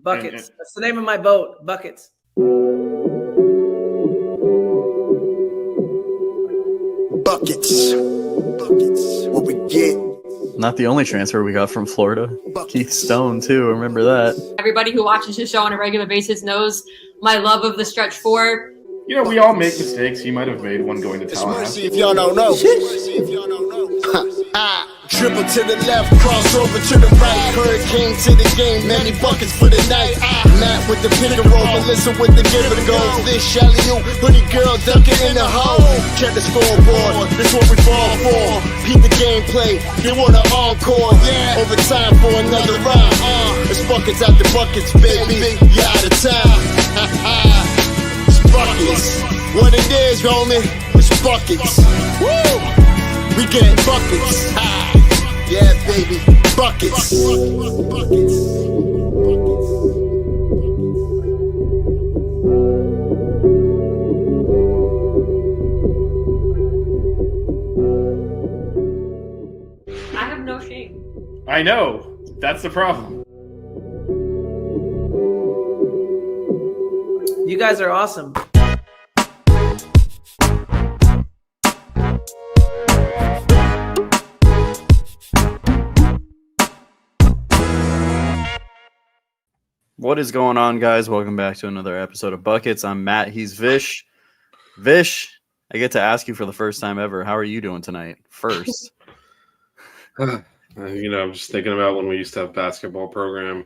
Buckets. That's the name of my boat. Buckets. Buckets. What we get. Not the only transfer we got from Florida. Keith Stone, too. Remember that. Everybody who watches his show on a regular basis knows my love of the stretch four. You know, we all make mistakes. You might have made one going to It's Tallahassee. mercy if y'all don't know. Dribble to the left, cross over to the right. Hurricane to the game, many buckets for the night. Matt with the pick and roll, Melissa with the give and go. This Shelly, you, pretty girl dunking in the hole. Check the scoreboard, this what we fall for. Beat the gameplay, they want an encore. Yeah, overtime for another round. It's buckets out the buckets, baby. You out of town. It's buckets. What it is, homie, it's buckets. Woo! We get buckets. Yeah, baby, buckets. I have no shame. I know. That's the problem. You guys are awesome. What is going on, guys? Welcome back to another episode of Buckets. I'm Matt. He's Vish. Vish, I get to ask you for the first time ever. How are you doing tonight? First. I'm just thinking about when we used to have basketball program.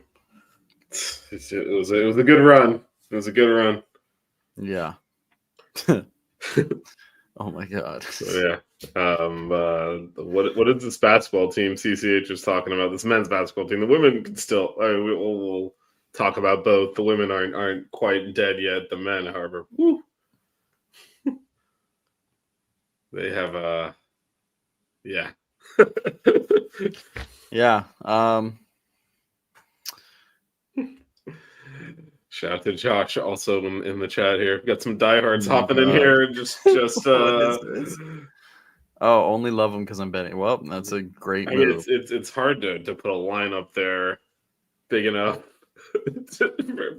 It was a good run. It was a good run. Yeah. Oh my God. So, yeah. What is this basketball team CCH was talking about? This men's basketball team. The women can still. We'll talk about both. The women aren't quite dead yet. The men, however, woo, they have yeah. Yeah. Shout out to Josh also in the chat here. We've got some diehards hopping in here. Just Oh, only love them because I'm betting. Well, that's a great I mean, move. it's hard to put a line up there big enough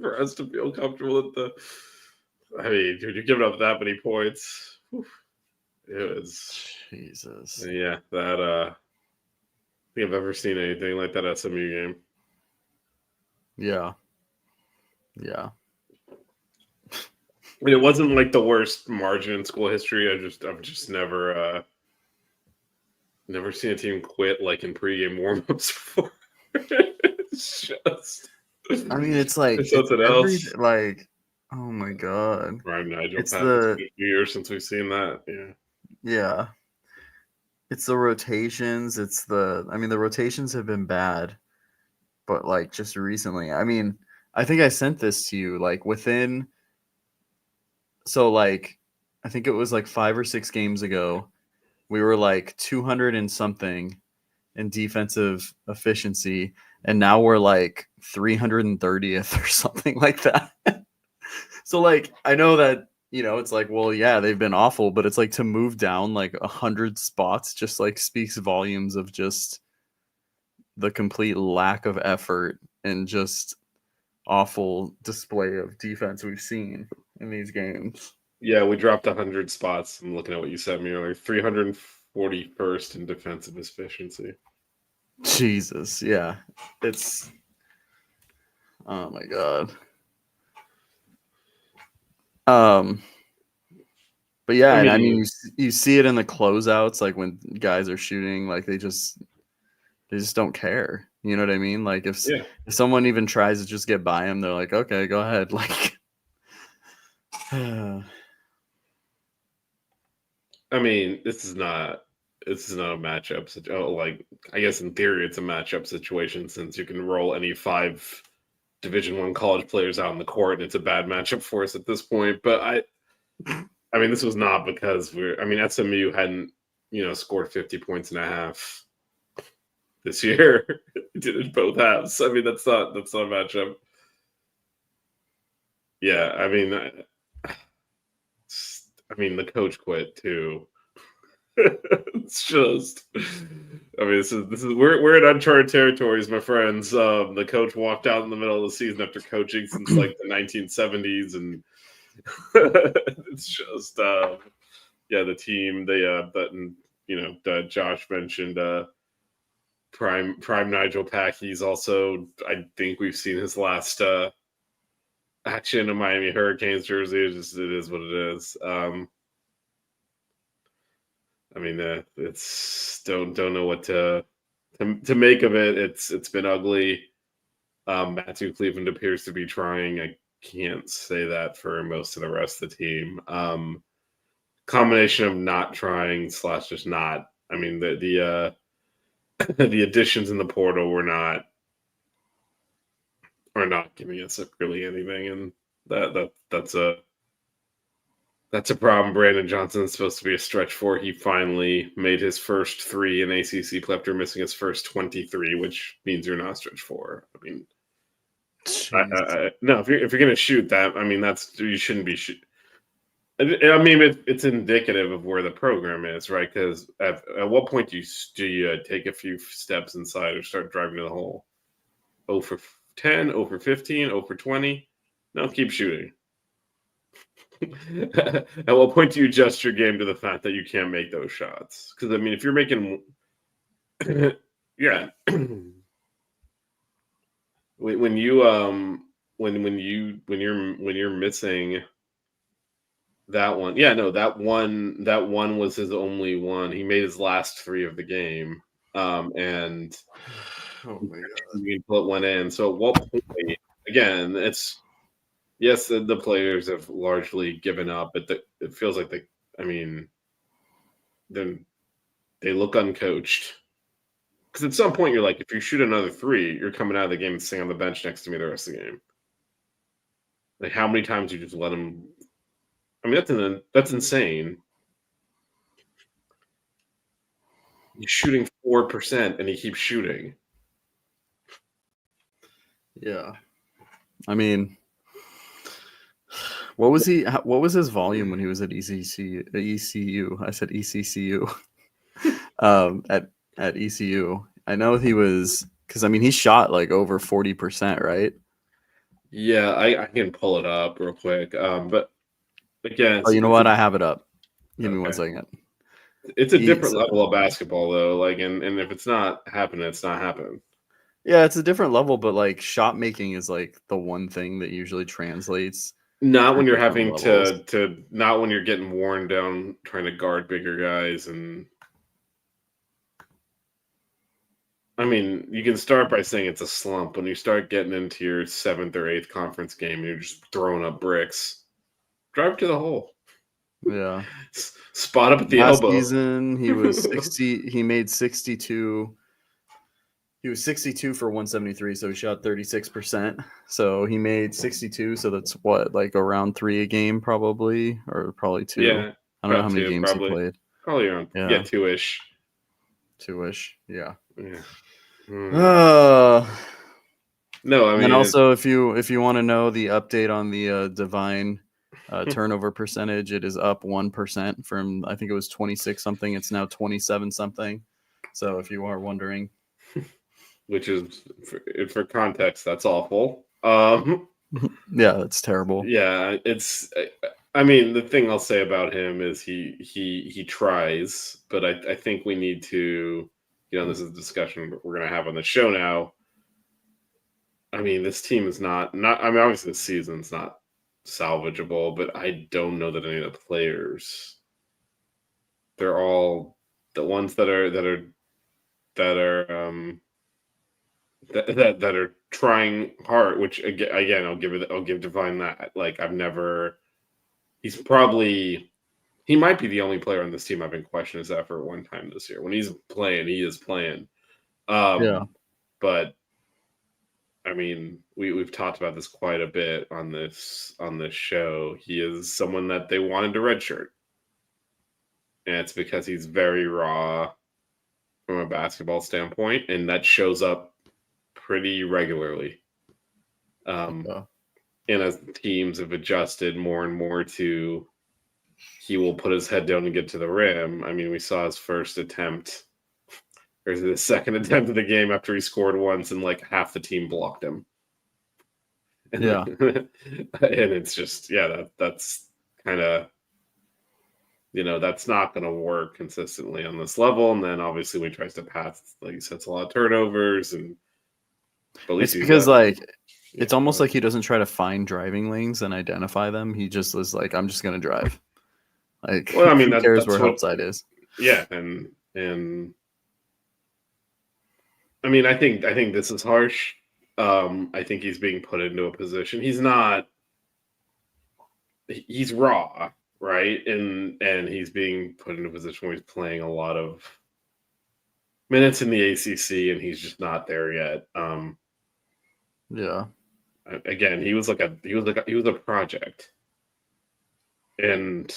for us to feel comfortable at the. I mean, dude, you're giving up that many points. It was Jesus. Yeah, that I think I've ever seen anything like that SMU game. Yeah. Yeah. I mean, it wasn't like the worst margin in school history. I've just never seen a team quit like in pregame warmups before. It's just. I mean, it's like It's something else. Like, oh my God. Right, Nigel. It's It's the- been a few years since we've seen that. Yeah. Yeah. It's the rotations. The rotations have been bad, but like just recently. I mean, I think I sent this to you like within. So like, I think it was like 5 or 6 games ago, we were like 200 and something in defensive efficiency, and now we're like 330th or something like that. So like, I know that, it's like, well, yeah, they've been awful, but it's like to move down like 100 spots just like speaks volumes of just the complete lack of effort and just awful display of defense we've seen in these games. Yeah, we dropped 100 spots. I'm looking at what you sent me earlier. 341st in defensive efficiency. Jesus, yeah. It's oh my God. But yeah, I mean you see it in the closeouts, like when guys are shooting, like they just don't care. You know what I mean? Like if someone even tries to just get by him, they're like, okay, go ahead. Like, I mean, this is not a matchup. Like, I guess in theory, it's a matchup situation since you can roll any 5 Division I college players out on the court, and it's a bad matchup for us at this point. But I mean, this was not because SMU hadn't, scored 50 points and a half this year. Did it both halves. I mean, that's not a matchup. Yeah, I mean, the coach quit too. It's just, I mean, this is we're in uncharted territories, my friends. The coach walked out in the middle of the season after coaching since like the 1970s, and it's just, yeah, the team. Josh mentioned prime Nigel Pack. He's also, I think we've seen his last action in a Miami Hurricanes jersey. It is what it is. I mean, it's don't know what to make of it. It's been ugly. Matthew Cleveland appears to be trying. I can't say that for most of the rest of the team. Combination of not trying / just not. I mean, the the additions in the portal are not giving us really anything, and that's a problem. Brandon Johnson is supposed to be a stretch four. He finally made his first 3 in ACC play after missing his first 23, which means you're not a stretch four. I mean, no, if you're gonna shoot that, I mean, you shouldn't be shooting. I mean, it's indicative of where the program is, right? Because at what point do you take a few steps inside or start driving to the hole? 0 for 10, 0 for 15, 0 for 20. No, keep shooting. At what point do you adjust your game to the fact that you can't make those shots? Because I mean, if you're making, yeah, when you're missing that one, yeah, no, that one was his only one. He made his last 3 of the game, and Oh my god, he put one in. So at what point? Again, it's. Yes, the players have largely given up, but it feels like they look uncoached. Because at some point you're like, if you shoot another 3, you're coming out of the game and sitting on the bench next to me the rest of the game. Like, how many times you just let them? I mean, that's insane. He's shooting 4% and he keeps shooting. yeah. I mean, what was his volume when he was at ECU? I said ECCU. At ECU. I know he was, because I mean, he shot like over 40%, right? Yeah, I can pull it up real quick. But again, Oh, you know what? I have it up. Give me 1 Okay. second. It's a different level of basketball, though. Like, and if it's not happening, it's not happening. Yeah, it's a different level, but like shot making is like the one thing that usually translates. Not when you're Different having levels. to not when you're getting worn down trying to guard bigger guys. And I mean, you can start by saying it's a slump. When you start getting into your 7th or 8th conference game and you're just throwing up bricks, drive to the hole. Yeah. Spot up at the Last elbow. season, he was 60. He made 62. He was 62 for 173, so he shot 36%. So he made 62, so that's what, like around 3 a game, probably, or probably 2. Yeah, I don't know how many 2, games probably. he played. Probably around 2-ish. 2-ish, yeah. Yeah. No, I mean, and also if you want to know the update on the Divine turnover percentage, it is up 1% from, I think it was 26 something. It's now 27 something. So if you are wondering, which is for context, that's awful. yeah, that's terrible. Yeah, it's. I mean, the thing I'll say about him is he tries, but I think we need to. This is a discussion we're going to have on the show now. I mean, this team is not. I mean, obviously the season's not salvageable, but I don't know that any of the players. They're all the ones that are trying hard. Which again, I'll give Divine that. Like, he might be the only player on this team I've been questioning his effort one time this year. When he's playing, he is playing. Yeah. But I mean, we've talked about this quite a bit on this show. He is someone that they wanted to redshirt, and it's because he's very raw from a basketball standpoint, and that shows up pretty regularly. And as teams have adjusted more and more to he will put his head down and get to the rim. I mean, we saw his first attempt, or the second attempt of the game after he scored once, and like half the team blocked him. Yeah. And it's just, that's kind of, that's not going to work consistently on this level. And then obviously when he tries to pass, like you said, it's a lot of turnovers, and but at least It's he's because got- like yeah, it's almost like he doesn't try to find driving lanes and identify them. He just is like, I'm just gonna drive. Like, Well, I mean, who cares that's where what- help side is? yeah, and I mean, I think this is harsh. I think he's being put into a position. He's raw, right? And he's being put in a position where he's playing a lot of minutes in the ACC, and he's just not there yet. Yeah. Again, he was a project, and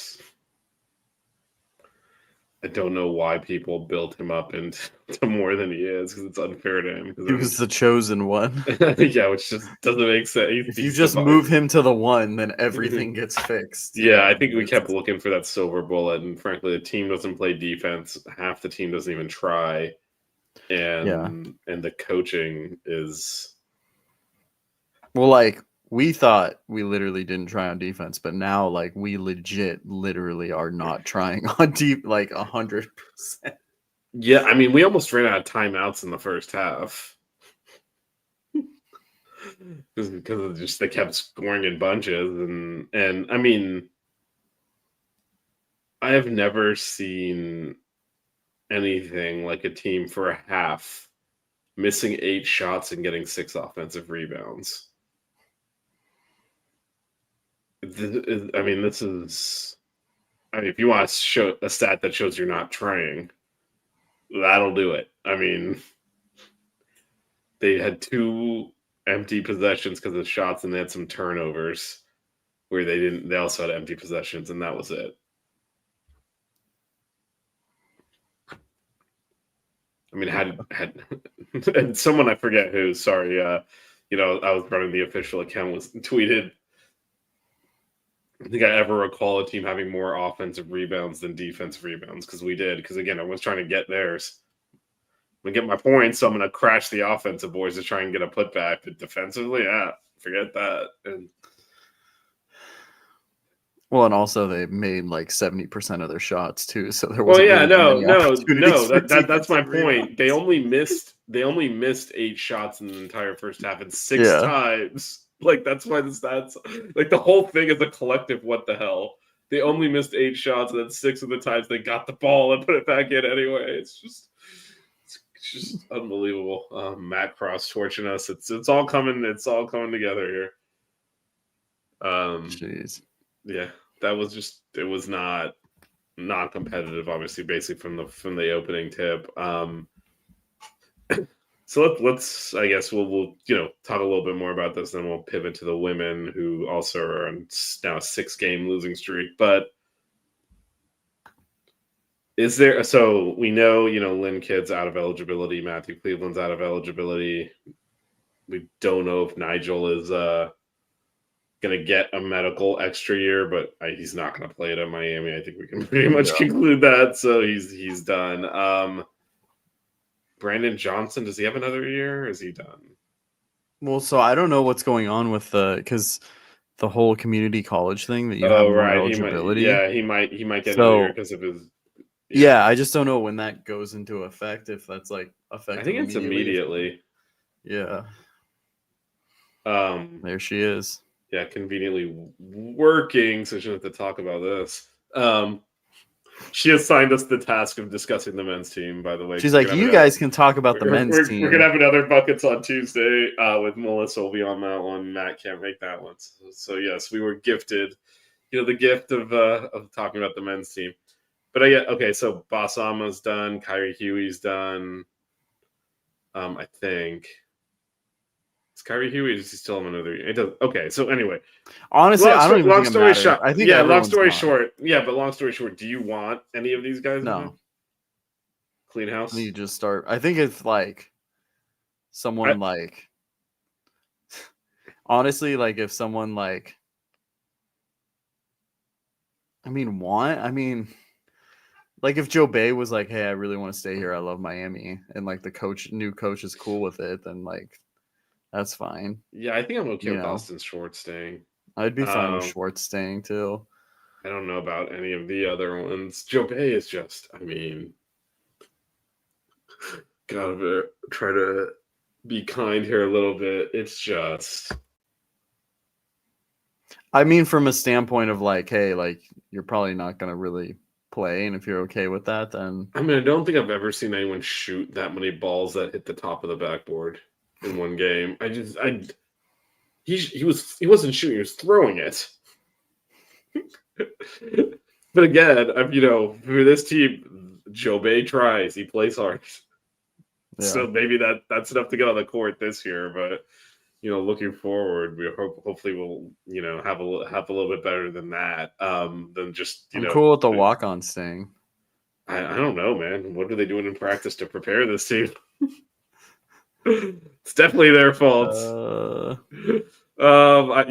I don't know why people built him up into more than he is, because it's unfair to him. He was the chosen one. Yeah, which just doesn't make sense. If you just move him to the one, then everything gets fixed. Yeah, I think we kept looking for that silver bullet, and frankly, the team doesn't play defense. Half the team doesn't even try, and the coaching is. Well, like we thought we literally didn't try on defense, but now like we literally are not trying on deep, like 100%. Yeah, I mean, we almost ran out of timeouts in the first half because just they kept scoring in bunches, and I mean, I have never seen anything like a team for a half missing 8 shots and getting 6 offensive rebounds. I mean, this is. I mean, if you want to show a stat that shows you're not trying, that'll do it. I mean, they had 2 empty possessions because of shots, and they had some turnovers where they didn't. They also had empty possessions, and that was it. I mean, had and someone, I forget who. Sorry, I was running the official account, was tweeted. I think I ever recall a team having more offensive rebounds than defensive rebounds, because we did. Because again, I was trying to get theirs. I'm gonna get my points, so I'm gonna crash the offensive boys to try and get a putback. But defensively, forget that. And Well, and also they made like 70% of their shots too, so there was. Well, yeah, no. That's my point. They only missed 8 shots in the entire first half, and 6 times. Like, that's why the stats, like, the whole thing is a collective what the hell. They only missed 8 shots, and then 6 of the times they got the ball and put it back in anyway. It's just unbelievable. Matt Cross torching us. It's all coming together here. Jeez. Yeah, that was just, it was not competitive, obviously, basically from the opening tip. So let's I guess we'll talk a little bit more about this, then we'll pivot to the women, who also are on now a 6-game losing streak. But is there, so we know, Lynn Kidd's out of eligibility, Matthew Cleveland's out of eligibility. We don't know if Nigel is going to get a medical extra year, but he's not going to play it at Miami. I think we can pretty much conclude that. So he's done. Brandon Johnson, does he have another year, or is he done? Well, so I don't know what's going on with because the whole community college thing that you have more eligibility. He might get So- another year because of his. Yeah, I just don't know when that goes into effect, if that's like effective. I think it's immediately. Yeah, Um, there she is. yeah, conveniently working, so she doesn't have to talk about this. She assigned us the task of discussing the men's team, by the way. She's like, you guys can talk about the men's team. We're going to have another Buckets on Tuesday with Melissa will be on that one. Matt can't make that one. So yes, we were gifted, the gift of talking about the men's team. But okay, so Basama's done. Kyrie Huey's done. I think. Is Kyrie Huey, or does he still have another year? It does. Okay, so anyway. Honestly, I don't even think it matters. Short. I think long story fine. short. Yeah, but long story short, do you want any of these guys? No. Clean house? You just start. I think it's like someone like. Honestly, like if someone like. I mean, like if Joe Bay was like, "Hey, I really want to stay here. I love Miami," and like the new coach is cool with it, then like that's fine. Yeah, I think I'm okay You with know. Austin Schwartz staying. I'd be fine with Um, Schwartz staying too. I don't know about any of the other ones. Joe Bay is just, I mean, gotta try to be kind here a little bit. It's just, I mean, from a standpoint of like, hey, like you're probably not gonna really play, and if you're okay with that, then I mean, I don't think I've ever seen anyone shoot that many balls that hit the top of the backboard in one game. He wasn't shooting, he was throwing it. But again, for this team, Joe Bay tries, he plays hard. yeah. So maybe that's enough to get on the court this year. But looking forward, we hopefully we'll have a little bit better than that. Than just I'm cool with the walk-on staying. I don't know, man. What are they doing in practice to prepare this team? It's definitely their fault. I'm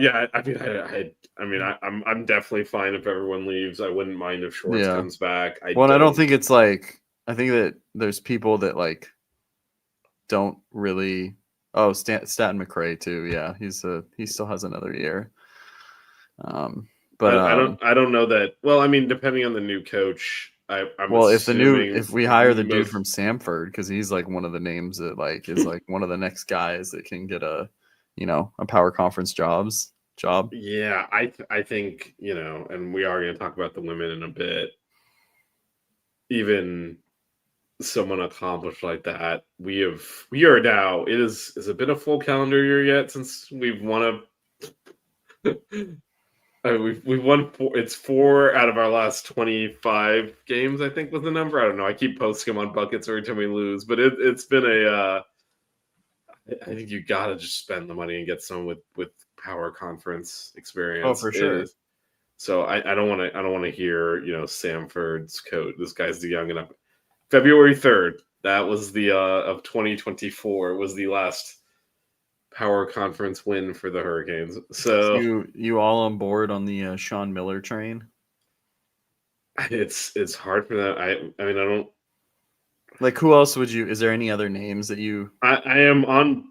definitely fine if everyone leaves. I wouldn't mind if Schwartz comes back. I don't think it's like, I think that there's people that like don't really. Oh, Staten McRae too. Yeah, he still has another year. But I don't know that. Well, I mean, depending on the new coach, if we hire the dude from Samford, because he's like one of the names that like is like one of the next guys that can get a power conference job. Yeah, I think and we are going to talk about the women in a bit. Even someone accomplished like that, we are now. It is it been a full calendar year yet since we've won we've won 4. It's 4 out of our last 25 games, I think was the number. I don't know. I keep posting them on buckets every time we lose, but it's been a. I think you got to just spend the money and get someone with power conference experience. Oh, for sure. So I don't want to hear Samford's code. This guy's the young enough. February 3rd. That was the of 2024 was the last power conference win for the Hurricanes. So you all on board on the Sean Miller train? It's hard for them. I mean I don't like, who else would you? Is there any other names that you? I am on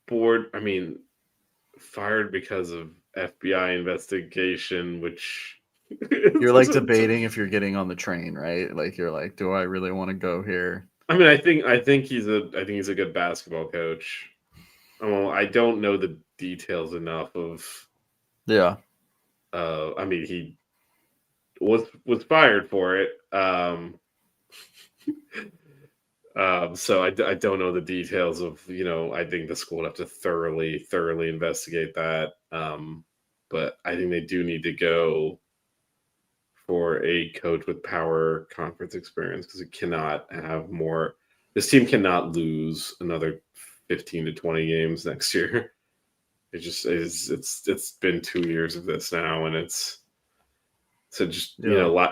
board. I mean, fired because of FBI investigation, which you're like debating if you're getting on the train, right? Like you're like, do I really want to go here? I mean, I think he's a good basketball coach. I don't know the details enough of. Yeah. I mean, he was fired for it. So I don't know the details of, I think the school would have to thoroughly investigate that. But I think they do need to go for a coach with power conference experience, because it cannot have more. This team cannot lose another 15 to 20 games next year. It just is. It's been 2 years of this now, and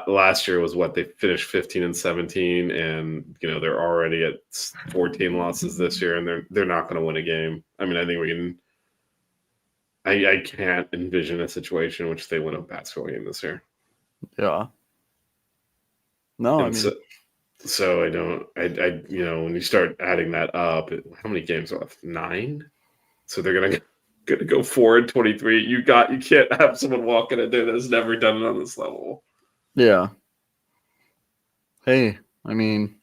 last year was what they finished 15 and 17, and they're already at 14 losses this year, and they're not going to win a game. I mean, I think we can. I can't envision a situation in which they win a basketball game this year. Yeah. No, I mean. So I don't. When you start adding that up, how many games are left? 9. So they're gonna go 4-23. You can't have someone walk in and do that's never done it on this level. Yeah. Hey, I mean,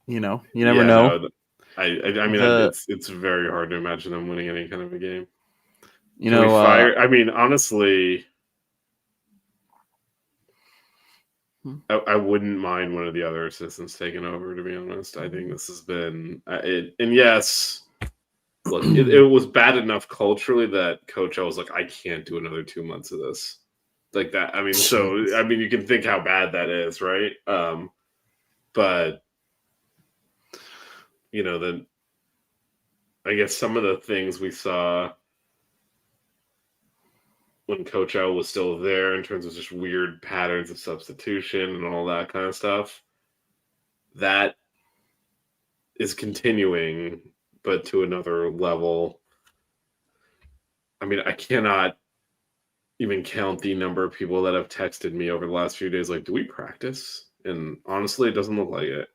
you never know. No, I mean, it's very hard to imagine them winning any kind of a game. I mean, honestly, I wouldn't mind one of the other assistants taking over, to be honest. I think this has been and yes, look, it was bad enough culturally that Coach O was like, I can't do another 2 months of this like that. I mean, you can think how bad that is, right? But then I guess some of the things we saw when Coach O was still there, in terms of just weird patterns of substitution and all that kind of stuff, that is continuing, but to another level. I mean, I cannot even count the number of people that have texted me over the last few days, like, do we practice? And honestly, it doesn't look like it.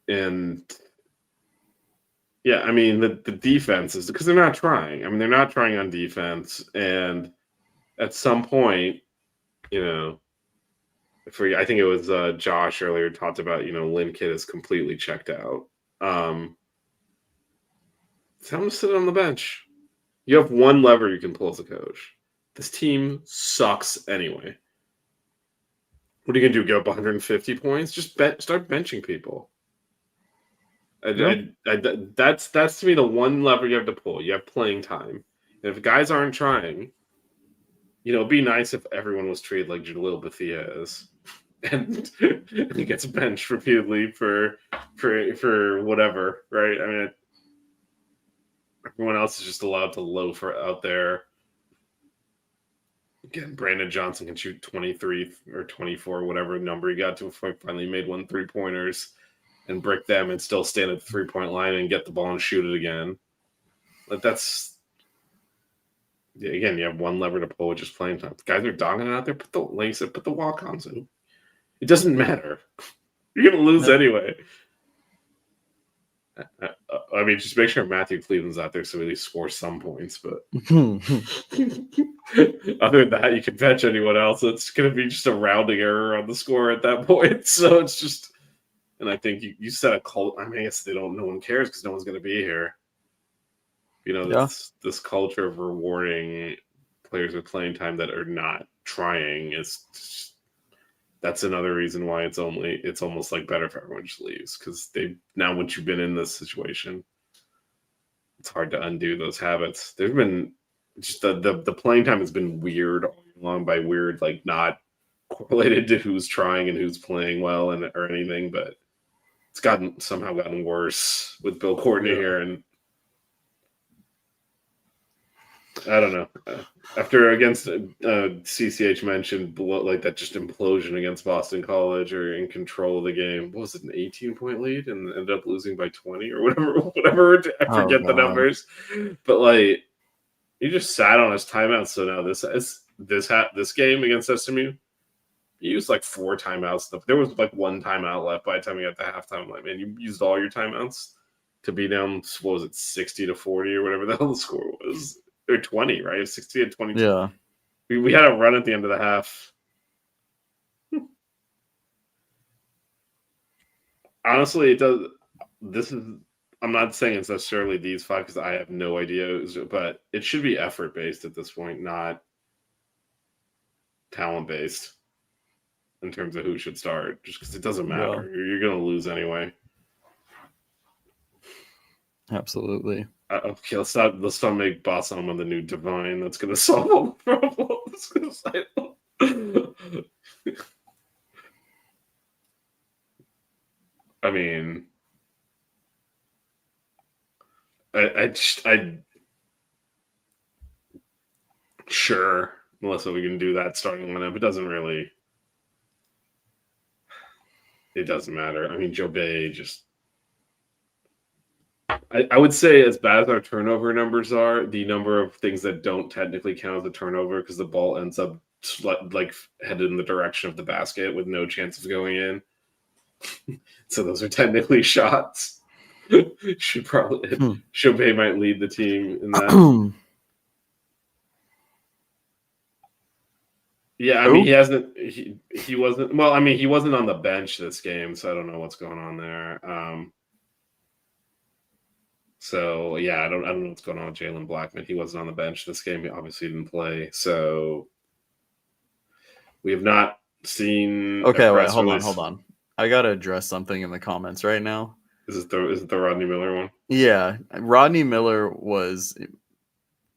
And yeah, I mean, the defense is because they're not trying. I mean, they're not trying on defense. And at some point, you know, I think it was Josh earlier talked about, you know, Lynn Kidd is completely checked out. Tell him to sit on the bench. You have one lever you can pull as a coach. This team sucks anyway. What are you going to do? Give up 150 points? Just start benching people. That's to me the one lever you have to pull. You have playing time. And if guys aren't trying, you know, it'd be nice if everyone was treated like Jalil Bethia is. And he gets benched repeatedly for whatever, right? I mean, everyone else is just allowed to loaf out there. Again, Brandon Johnson can shoot 23 or 24, whatever number he got to before he finally made 1 3-pointers and brick them and still stand at the 3-point line and get the ball and shoot it again. But that's, again, you have one lever to pull, which is playing time. The guys are dogging it out there. Put the walk-ons in. It doesn't matter. You're going to lose anyway. I mean, just make sure Matthew Cleveland's out there so he at least scores some points. But other than that, you can bench anyone else. It's going to be just a rounding error on the score at that point. So it's just, and I think you set a cult. I mean, I guess no one cares because no one's going to be here. You know, this culture of rewarding players with playing time that are not trying is just, that's another reason why it's almost like better if everyone just leaves, because now once you've been in this situation, it's hard to undo those habits. There's been just the playing time has been weird all along, by weird, like not correlated to who's trying and who's playing well or anything, but it's somehow gotten worse with Bill Courtney here, and I don't know. After against CCH mentioned like that just implosion against Boston College or in control of the game. What was it, an 18-point lead and ended up losing by 20 or whatever. I forget the numbers. But like, he just sat on his timeouts. So now this game against SMU, he used like 4 timeouts. There was like 1 timeout left by the time he got to halftime. I'm like, man, you used all your timeouts to be down, what was it, 60-40 or whatever the hell the score was. Or 20, right? 60-22. Yeah. We had a run at the end of the half. Honestly, it does. I'm not saying it's necessarily these 5 because I have no idea, but it should be effort based at this point, not talent based in terms of who should start. Just because it doesn't matter. Yeah. You're going to lose anyway. Absolutely. Okay, let's not make Boston the new divine. That's going to solve all the problems. I mean, sure, Melissa, we can do that starting lineup. It doesn't matter. I mean, Joe Bay just. I would say, as bad as our turnover numbers are, the number of things that don't technically count as a turnover because the ball ends up like headed in the direction of the basket with no chance of going in. So those are technically shots. Shohei might lead the team in that. Yeah, I mean, he wasn't. Well, I mean, he wasn't on the bench this game, so I don't know what's going on there. So yeah, I don't know what's going on with Jalen Blackman. He wasn't on the bench this game. He obviously didn't play. So we have not seen. Okay, wait, hold on. I gotta address something in the comments right now. Is it the Rodney Miller one? Yeah, Rodney Miller was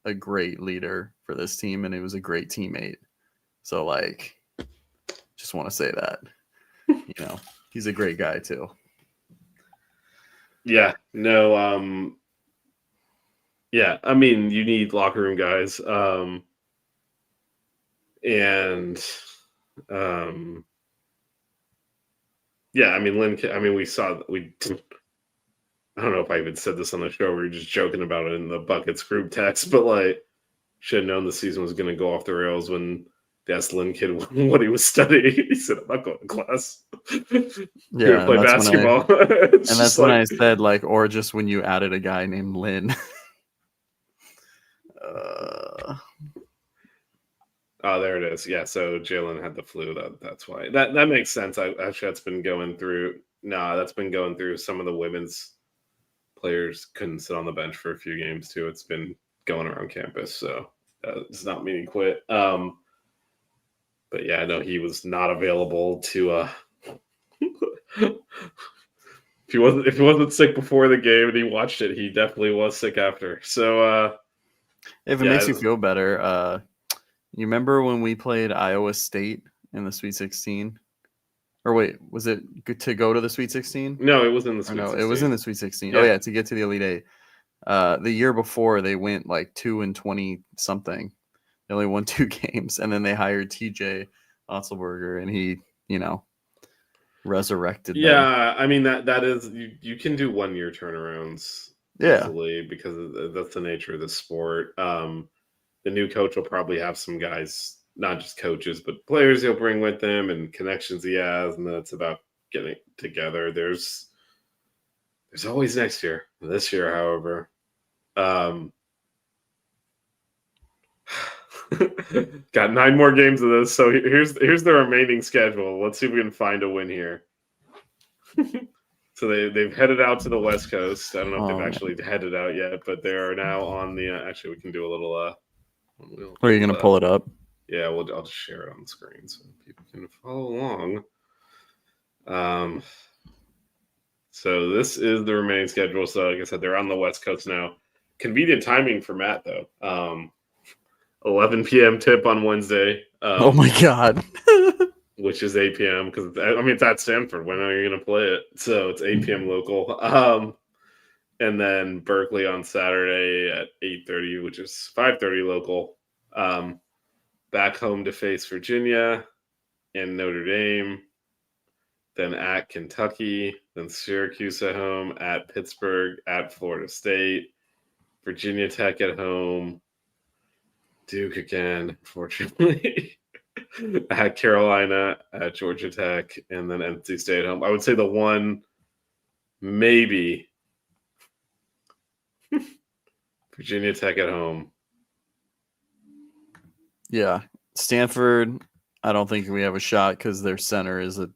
a great leader for this team, and he was a great teammate. So like, just want to say that, he's a great guy too. Yeah, no, yeah, I mean, you need locker room guys. Yeah, I mean, we saw that I don't know if I even said this on the show. We were just joking about it in the Buckets group text, but like, should have known the season was going to go off the rails when the Esalen kid what he was studying. He said, "I'm not going to class. Yeah, play and basketball." and that's when I said like, or just when you added a guy named Lynn. Oh, there it is. Yeah, so Jalen had the flu. That's why. That makes sense. Actually, that's been going through. No, that's been going through. Some of the women's players couldn't sit on the bench for a few games too. It's been going around campus, so it's not meaning quit. But yeah, no, he was not available to. If he wasn't sick before the game and he watched it, he definitely was sick after. So if it makes you feel better, you remember when we played Iowa State in the Sweet 16? Or wait, was it good to go to the Sweet 16? No, it was in the Sweet 16. It was in the Sweet 16. Yeah. Oh yeah, to get to the Elite Eight. The year before they went like 2-20 something. They only won 2 games, and then they hired TJ Otzelberger, and he, resurrected them. Yeah, I mean that is you can do 1 year turnarounds easily because that's the nature of the sport. The new coach will probably have some guys, not just coaches, but players he'll bring with him and connections he has, and then it's about getting together. There's always next year. This year, however, got 9 more games of this. So here's the remaining schedule. Let's see if we can find a win here. So they've headed out to the West Coast. I don't know if they've actually headed out yet, but they are now on the. Actually, we can do a little. Are you going to pull it up? Yeah, I'll just share it on the screen so people can follow along. So this is the remaining schedule. So like I said, they're on the West Coast now. Convenient timing for Matt though. 11 p.m. tip on Wednesday. Oh my God. Which is 8 p.m. because it's at Stanford. When are you going to play it? So it's 8 p.m. local. And then Berkeley on Saturday at 8:30, which is 5:30 local. Back home to face Virginia and Notre Dame. Then at Kentucky. Then Syracuse at home. At Pittsburgh. At Florida State. Virginia Tech at home. Duke again, unfortunately. At Carolina. At Georgia Tech. And then NC State at home. I would say the one maybe Virginia Tech at home. Yeah. Stanford, I don't think we have a shot because their center is a.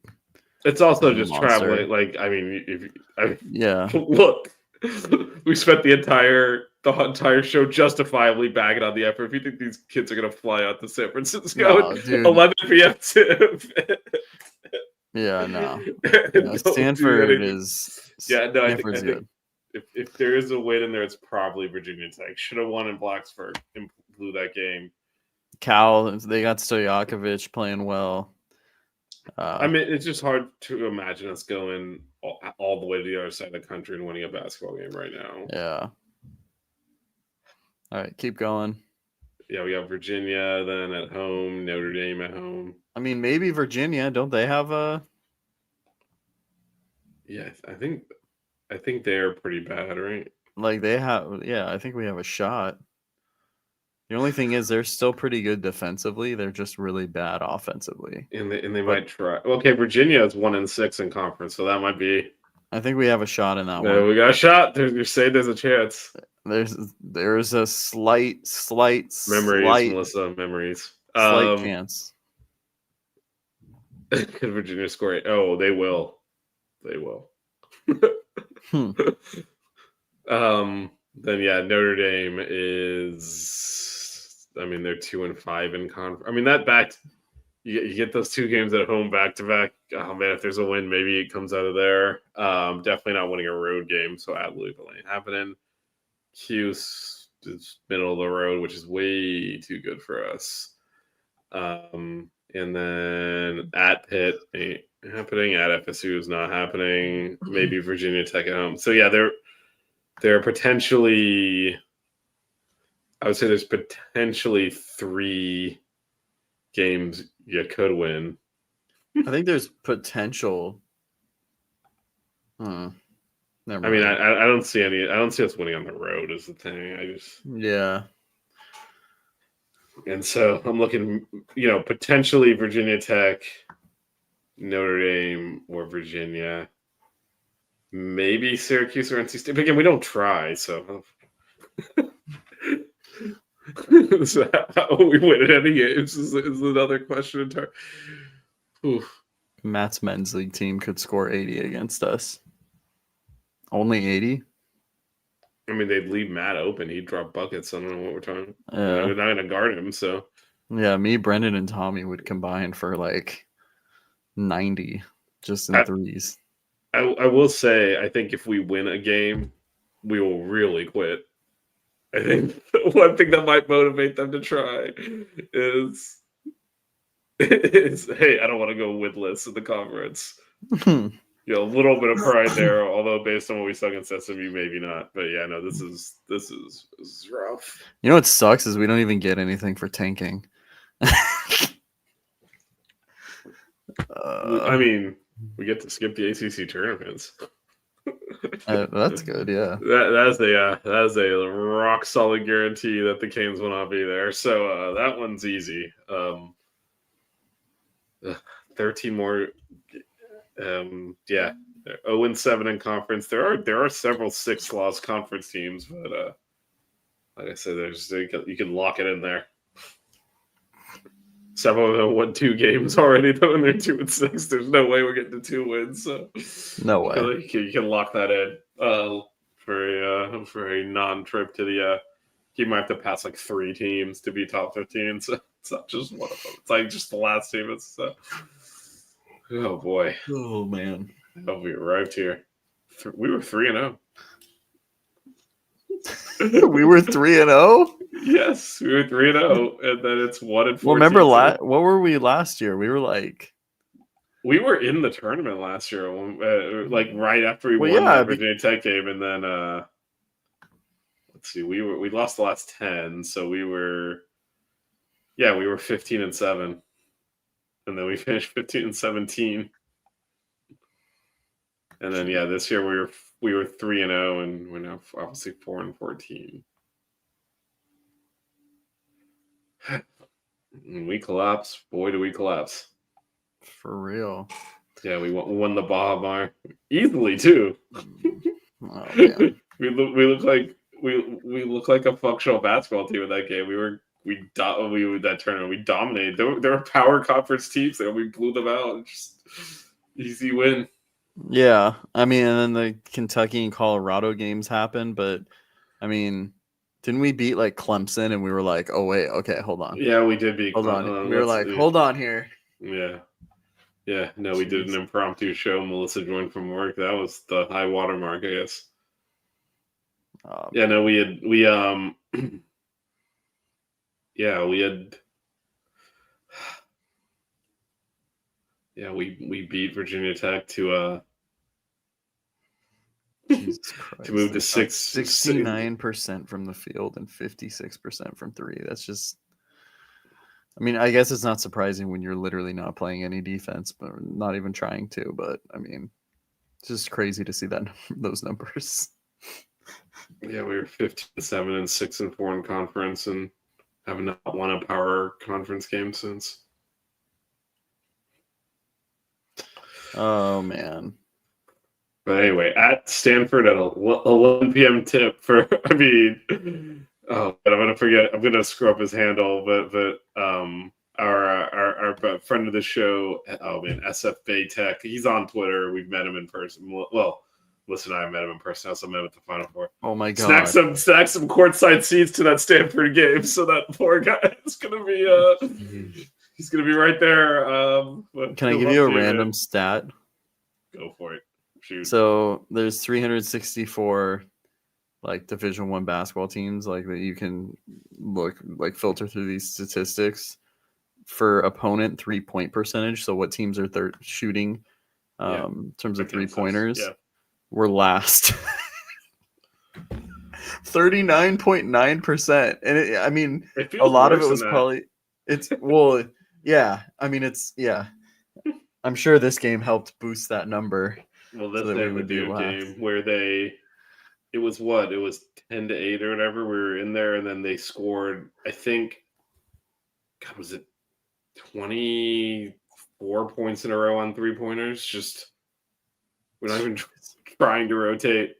It's also just monster. traveling. Yeah. Look, we spent the entire show justifiably bagging on the effort. If you think these kids are going to fly out to San Francisco at 11 p.m. Yeah, no. No, Stanford is. Yeah, no, I Stanford's think good. if there is a win in there, it's probably Virginia Tech. Should have won in Blacksburg and blew that game. Cal, they got Stojakovic playing well. It's just hard to imagine us going all the way to the other side of the country and winning a basketball game right now. Yeah. All right, keep going. Yeah, we got Virginia then at home, Notre Dame at home. I mean, maybe Virginia. Don't they have a? Yeah, I think they're pretty bad, right? Like they have. Yeah, I think we have a shot. The only thing is they're still pretty good defensively. They're just really bad offensively. And they might try. Okay, Virginia is 1-6 in conference, so that might be. I think we have a shot in that No, one. we got a shot. You're saying there's a chance. There's a slight Memories, Melissa. Memories. Chance. Could Virginia score it? Oh, they will. They will. Then yeah, Notre Dame is. They're 2-5 in conference. That back. You get those 2 games at home back to back. Oh man, if there's a win, maybe it comes out of there. Definitely not winning a road game, so at Louisville ain't happening. Cuse is middle of the road, which is way too good for us. And then at Pitt ain't happening. At FSU is not happening. Maybe Virginia Tech at home. So yeah, there are potentially. I would say there's potentially 3 games you could win. I think there's potential. Never mind. I don't see any. I don't see us winning on the road. Is the thing. Yeah. And so I'm looking, potentially Virginia Tech, Notre Dame, or Virginia. Maybe Syracuse or NC State. But again, we don't try, so. So how we win at any games is another question. Matt's men's league team could score 80 against us. Only 80? I mean, they'd leave Matt open. He'd drop buckets. I don't know what we're talking about. Yeah. They're not going to guard him, so. Yeah, me, Brendan, and Tommy would combine for like 90 just in threes. I will say, I think if we win a game, we will really quit. I think one thing that might motivate them to try is hey, I don't want to go winless in the conference. A little bit of pride there, although based on what we saw against SMU, maybe not. But yeah, no, this is rough. You know what sucks is we don't even get anything for tanking. I mean, we get to skip the ACC tournaments. That's good, yeah. That is a rock solid guarantee that the Canes will not be there. So that one's easy. 13 more. 0-7 in conference. There are several 6-loss conference teams, but like I said, you can lock it in there. Several of them won 2 games already, though, and they're 2-6. There's no way we're getting to 2 wins. So no way. You can lock that in for a non-trip to the. You might have to pass like 3 teams to be top 15. So it's not just one of them. It's like just the last team. It's oh boy. Oh man. Oh, we arrived here. We were 3-0. We were 3-0. Yes, we were 3-0, and then it's 1-14. Well, remember what were we last year? We were like, we were in the tournament last year, like right after we won the Virginia Tech game, and then let's see, we lost the last 10, so we were 15-7, and then we finished 15-17, and then this year we were 3-0, and we're now obviously 4-14. We collapse. Boy, do we collapse. For real. Yeah, we won the Baja Mar easily too. Oh, man. we look like a functional basketball team in that game. We that tournament. We dominated. There were power conference teams there. We blew them out. Just easy win. Yeah, I mean, and then the Kentucky and Colorado games happened, but I mean, didn't we beat like Clemson? And we were like, oh wait, okay, hold on. Yeah, we did beat. Hold on. We were like, hold on here. Yeah. Yeah, no, we did an impromptu show. Melissa joined from work. That was the high water mark, I guess. Yeah, no, we beat Virginia Tech to move to 69% from the field and 56% from 3. That's just, I mean, I guess it's not surprising when you're literally not playing any defense, but not even trying to. But I mean, it's just crazy to see those numbers. Yeah, we were 15-7 and 6-4 in conference, and have not won a power conference game since. Oh man. But anyway, at Stanford at 11 p.m. tip for, I mean, oh, but I'm gonna forget. I'm gonna screw up his handle, but our friend of the show, SF Bay Tech. He's on Twitter. We've met him in person. Well, listen, I met him in person. I also met him at the Final Four. Oh my god! Snack some courtside seats to that Stanford game, so that poor guy is gonna be he's gonna be right there. Can I give you a random stat? Go for it. Shoot. So there's 364 like Division I basketball teams like that you can filter through these statistics for opponent 3-point percentage. So what teams are shooting in terms of 3-pointers? Yeah. We're last. 39.9%. And I mean, a lot of it was probably I'm sure this game helped boost that number. Well, that's so that the game where it was 10-8 or whatever. We were in there, and then they scored. I think God, was it 24 points in a row on 3-pointers? Just we're not even trying to rotate. It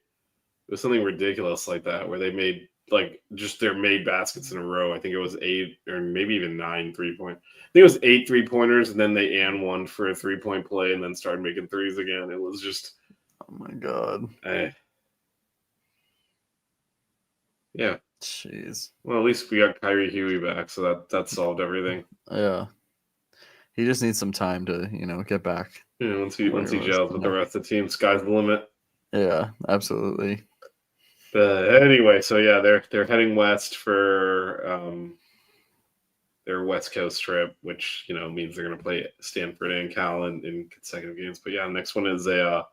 was something ridiculous like that, where they made like just their made baskets in a row. I think it was 8 or maybe even 9 3-point. I think it was 8 3-pointers, and then they and one for a 3-point play, and then started making threes again. It was just, Oh my god. Yeah. Jeez. Well, at least we got Kyrie Huey back, so that solved everything. Yeah. He just needs some time to, get back. Yeah, once he Where was gels with the that? rest of the team, sky's the limit. Yeah, absolutely. But anyway, so yeah, they're heading west for their West Coast trip, which means they're going to play Stanford and Cal in consecutive games. But yeah, next one is a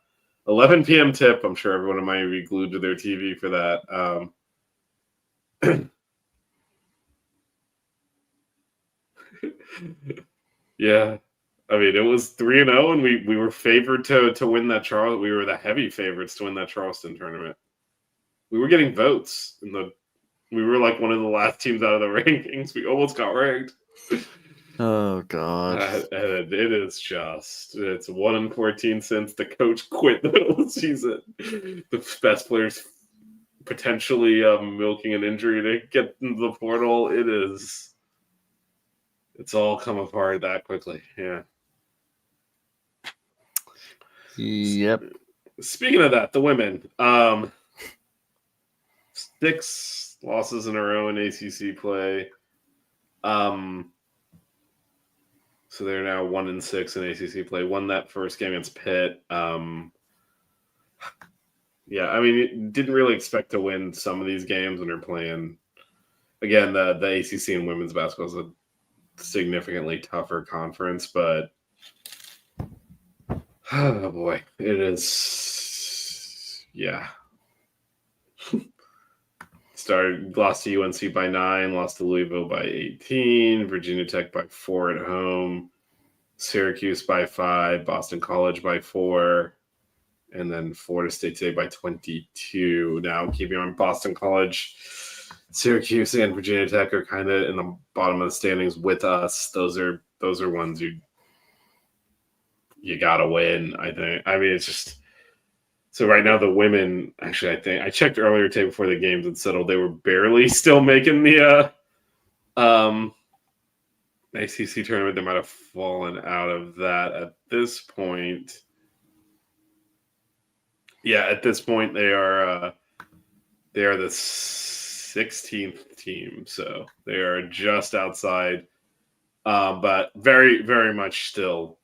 11 p.m. tip. I'm sure everyone might be glued to their TV for that. Yeah, I mean it was 3-0, and we were favored to win that Charleston. We were the heavy favorites to win that Charleston tournament. We were getting votes we were like one of the last teams out of the rankings. We almost got ranked. Oh god. And it is it's 1-14 since the coach quit the middle of the season. The best players potentially milking an injury to get into the portal. It's all come apart that quickly. Yeah. Yep. Speaking of that, the women, 6 losses in a row in ACC play. So they're now 1-6 in ACC play. Won that first game against Pitt. Yeah, I mean, didn't really expect to win some of these games when they're playing. Again, the ACC and women's basketball is a significantly tougher conference, but oh boy, it is. Yeah. Lost to UNC by 9, lost to Louisville by 18, Virginia Tech by 4 at home, Syracuse by 5, Boston College by 4, and then Florida State today by 22. Now, keeping on Boston College, Syracuse and Virginia Tech are kind of in the bottom of the standings with us. Those are ones you gotta win, I think. I mean, it's just. So right now the women, actually, I think I checked earlier today before the games had settled. They were barely still making the ACC tournament. They might have fallen out of that at this point. Yeah, at this point they are the 16th team, so they are just outside, but very, very much still,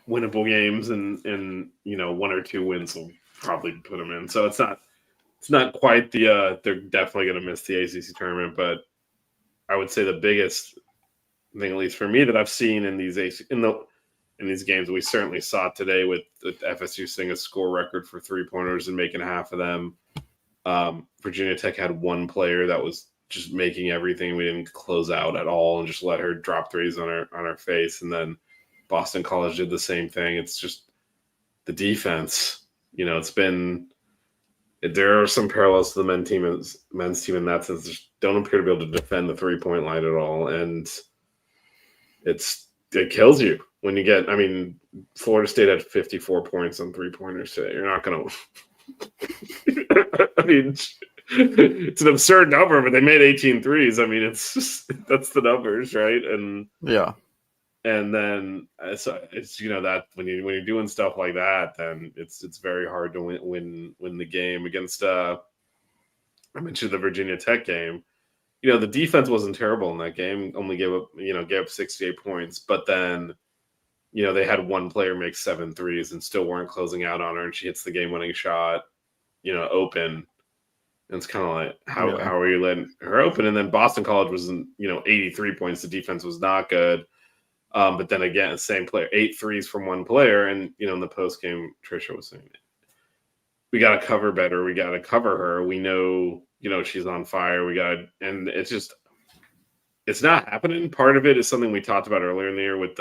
winnable games, and 1 or 2 wins will probably put them in. So it's not quite the they're definitely going to miss the ACC tournament, but I would say the biggest thing, at least for me, that I've seen in these games, we certainly saw it today with FSU setting a score record for 3-pointers and making half of them. Virginia Tech had one player that was just making everything. We didn't close out at all and just let her drop threes on her face, and then Boston College did the same thing. It's just the defense. There are some parallels to the men's team in that sense. They don't appear to be able to defend the 3-point line at all, and it kills you when you get. I mean, Florida State had 54 points on 3-pointers today. You're not going to. I mean, it's an absurd number, but they made 18 threes. I mean, that's the numbers, right? And yeah. And then it's that when you're doing stuff like that, then it's very hard to win the game against. I mentioned the Virginia Tech game. The defense wasn't terrible in that game. Only gave up 68 points, but then they had one player make 7 threes and still weren't closing out on her, and she hits the game-winning shot, open. And it's kind of like how are you letting her open? And then Boston College was 83 points. The defense was not good. But then again, same player, 8 threes from one player. And, in the post game, Trisha was saying, we got to cover better. We got to cover her. We know, she's on fire. And it's not happening. Part of it is something we talked about earlier in the year with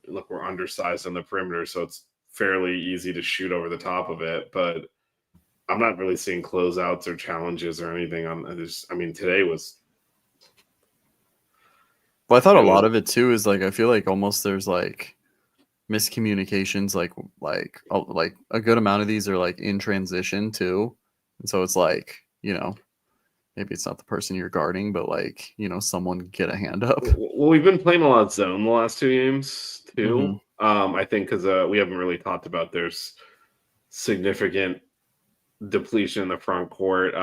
look, we're undersized on the perimeter. So it's fairly easy to shoot over the top of it. But I'm not really seeing closeouts or challenges or anything on this. I mean, today was Well, I thought a It was- lot of it too is like I feel like almost there's like miscommunications, like a good amount of these are like in transition too, and so it's like maybe it's not the person you're guarding, but like someone get a hand up. Well, we've been playing a lot of zone the last 2 games too. Mhm. I think because we haven't really talked about there's significant depletion in the front court.